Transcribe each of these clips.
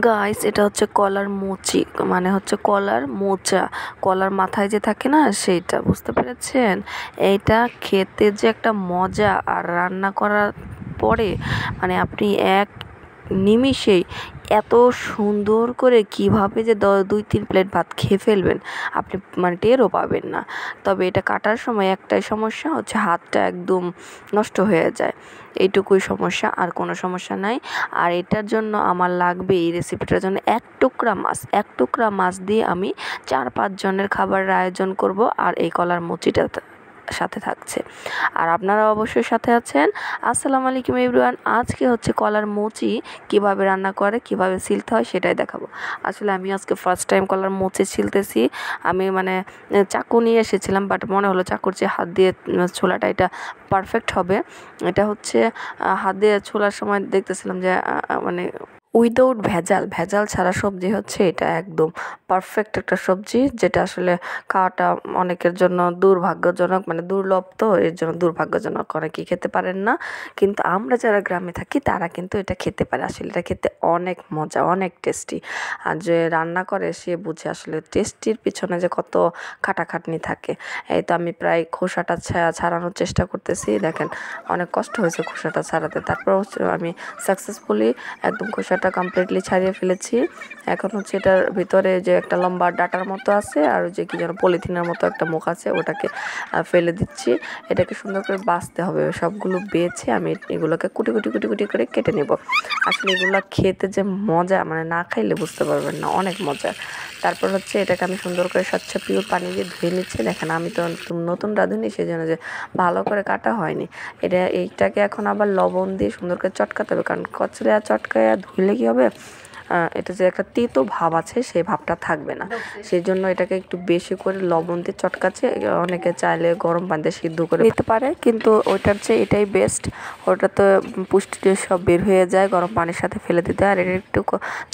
Guys, এটা হচ্ছে কলার মুচি, মানে হচ্ছে কলার মোচা, কলার মাথায় যে থাকে না সেইটা, বুঝতে পেরেছেন? এইটা খেতে যে একটা মজা, আর রান্না করার পরে মানে আপনি এক নিমিষেই এত সুন্দর করে কিভাবে যে 2-3 প্লেট ভাত খেয়ে ফেলবেন আপনি মানে টেরও পাবেন না। তবে এটা কাটার সময় একটাই সমস্যা হচ্ছে, হাতটা একদম নষ্ট হয়ে যায়, এইটুকুই সমস্যা, আর কোনো সমস্যা নাই। আর এটার জন্য আমার লাগবে, এই রেসিপিটার জন্য এক টুকরা মাছ দিয়ে আমি 4-5 জনের খাবারের আয়োজন করব, আর এই কলার মুচিটা সাথে থাকছে। আর আপনারা অবশ্যই সাথে আছেন। আসসালামু আলাইকুম এভরিওয়ান। আজকে হচ্ছে কলার মুচি কিভাবে রান্না করে, কিভাবে ছিলতে হয় সেটাই দেখাবো। আসলে আমি আজকে ফার্স্ট টাইম কলার মুচি ছিলতেছি। আমি মানে চাকু নিয়ে এসেছিলাম, বাট মনে হলো চাকুর চেয়ে হাত দিয়ে ছোলাটা এটা পারফেক্ট হবে। এটা হচ্ছে হাত দিয়ে ছোলার সময় দেখতেছিলাম যে মানে উইদাউট ভেজাল ছাড়া সবজি হচ্ছে এটা একদম পারফেক্ট একটা সবজি, যেটা আসলে খাওয়াটা অনেকের জন্য দুর্ভাগ্যজনক, মানে দুর্লভ, তো এর জন্য দুর্ভাগ্যজনক, অনেকেই খেতে পারেন না। কিন্তু আমরা যারা গ্রামে থাকি তারা কিন্তু এটা খেতে পারে। আসলে এটা খেতে অনেক মজা, অনেক টেস্টি। আর যে রান্না করে সে বুঝে আসলে টেস্টির পিছনে যে কত খাটাখাটনি থাকে। এই তো আমি প্রায় খোসাটা ছাড়ানোর চেষ্টা করতেছি, দেখেন অনেক কষ্ট হয়েছে খোসাটা ছাড়াতে। তারপর হচ্ছে আমি সাকসেসফুলি একদম খোসাটা কমপ্লিটলি ছাড়িয়ে ফেলেছি। এখন হচ্ছে এটার ভিতরে যে একটা লম্বা ডাটার মতো আছে, আর যে কি যেন পলিথিনের মতো একটা মুখ আছে, ওটাকে ফেলে দিচ্ছি। এটাকে সুন্দর করে বাছতে হবে, সবগুলো বেছে আমি এগুলোকে কুটি কুটি কুটি কুটি করে কেটে নেব। আসলে এগুলো খেতে যে মজা, মানে না খাইলে বুঝতে পারবেন না, অনেক মজা। তারপর হচ্ছে এটাকে আমি সুন্দর করে স্বচ্ছ পিওর পানি দিয়ে ধুয়ে নিচ্ছি। দেখেন আমি তো নতুন রাঁধুনি, সেই জন্য যে ভালো করে কাটা হয়নি। এইটাকে এখন আবার লবণ দিয়ে সুন্দর করে চটকাতে হবে, কারণ কচড়া চটকায়া ধুইলে কি হবে, এটা যে একটা তেতো ভাব আছে সেই ভাবটা থাকবে না। সেই জন্য এটাকে একটু বেশি করে লবণ দিয়ে চটকাচ্ছে। অনেকে চাইলে গরম পানিতে সিদ্ধ করে নিতে পারে, কিন্তু ওইটার চেয়ে এটাই বেস্ট। ওটা তো পুষ্টি সব বের হয়ে যায়, গরম পানির সাথে ফেলে দিতে হয়, আর এটা একটু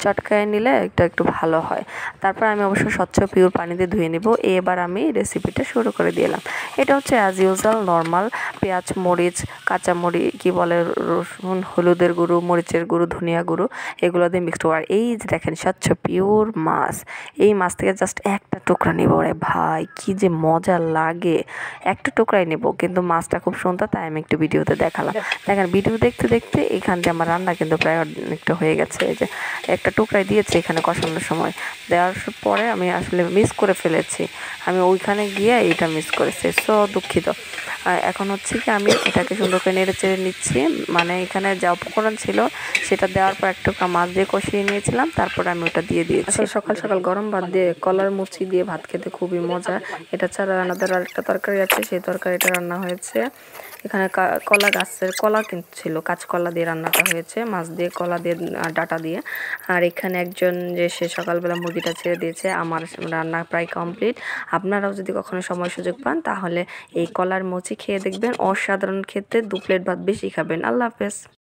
চটকায় নিলে এটা একটু ভালো হয়। তারপর আমি অবশ্য স্বচ্ছ পিওর পানি দিয়ে ধুয়ে নিব। এবার আমি রেসিপিটা শুরু করে দিলাম। এটা হচ্ছে অ্যাজ ইউজুয়াল নর্মাল পেঁয়াজ, মরিচ, কাঁচামরিচ, কি বলে, রসুন, হলুদের গুঁড়ো, মরিচের গুঁড়ো, ধনিয়া গুঁড়ো, এগুলো দিয়ে মিক্সড। আর এই যে দেখেন স্বচ্ছ পিওর মাছ, এই মাছ থেকে জাস্ট একটা টুকরা নেব। রে ভাই, কি যে মজা লাগে! একটা টুকরাই নেব, কিন্তু মাছটা খুব সুন্দর, তাই আমি একটু ভিডিওতে দেখালাম। দেখেন ভিডিও দেখতে দেখতে এখান দিয়ে আমার রান্না কিন্তু প্রায় অনেকটা হয়ে গেছে। এই যে একটা টুকরাই দিয়েছে এখানে কষানোর সময়, দেওয়ার পরে আমি আসলে মিস করে ফেলেছি। আমি ওইখানে গিয়ে এইটা মিস করেছি, সো দুঃখিত। এখন হচ্ছে কি আমি এটাকে সুন্দর করে নেড়ে চেড়ে নিচ্ছি। মানে এখানে যা উপকরণ ছিল সেটা দেওয়ার পর একটা মাছ দিয়ে কষিয়ে নিয়েছিলাম, তারপরে আমি ওটা দিয়ে দিয়েছি। সকাল সকাল গরম ভাত দিয়ে কলার মুচি দিয়ে ভাত খেতে খুবই মজা। এটা ছাড়া আমাদের আরেকটা তরকারি আছে, সেই তরকারিটা রান্না হয়েছে। এখানে কলা গাছের কলা কিন্তু ছিল, কাঁচকলা দিয়ে রান্নাটা হয়েছে, মাছ দিয়ে, কলা দিয়ে, ডাটা দিয়ে। আর এখানে একজন যে সে সকালবেলা মুরগিটা ছেড়ে দিয়েছে। আমার রান্না প্রায় কমপ্লিট। আপনারাও যদি কখনো সময় সুযোগ পান তাহলে এই কলার মুচি খেয়ে দেখবেন, অসাধারণ খেতে। 2 প্লেট ভাত বেশি খাবেন। আল্লাহ হাফেজ।